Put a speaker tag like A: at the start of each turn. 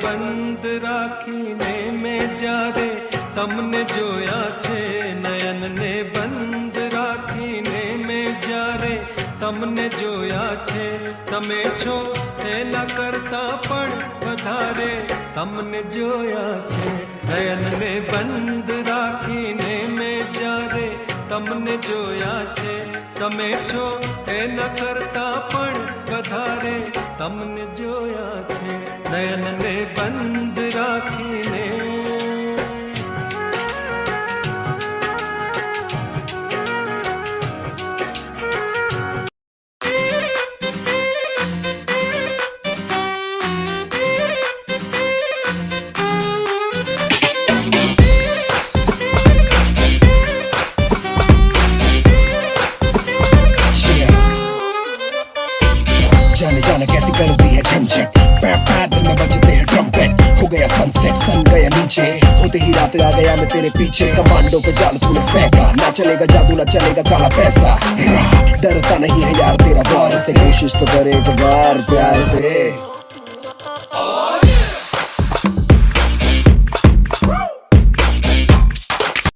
A: બંધ રાખીને મેં જ્યારે તમને જોયા છે, નયનને બંધ રાખીને મેં જ્યારે તમને જોયા છે, તમે છો એના કરતા પણ વધારે તમને જોયા છે. નયનને બંધ રાખીને મેં જ્યારે તમને જોયા છે, તમે છો એના કરતા પણ વધારે તમને જોયા છે. નયનને બંધ રાખીને
B: जाने जाने कैसी कर दी है झंझट, पैर पैर दिल में बजते हैं ट्रम्पेट. हो गया सनसेट सन गया नीचे, होते ही रात आ गया मैं तेरे पीछे. कमांडो पे जाल तूने फेंका, ना चलेगा जादू ना चलेगा काला पैसा. डरता नहीं है यार तेरा वार से, कोशिश तो करे एक बार प्यार से.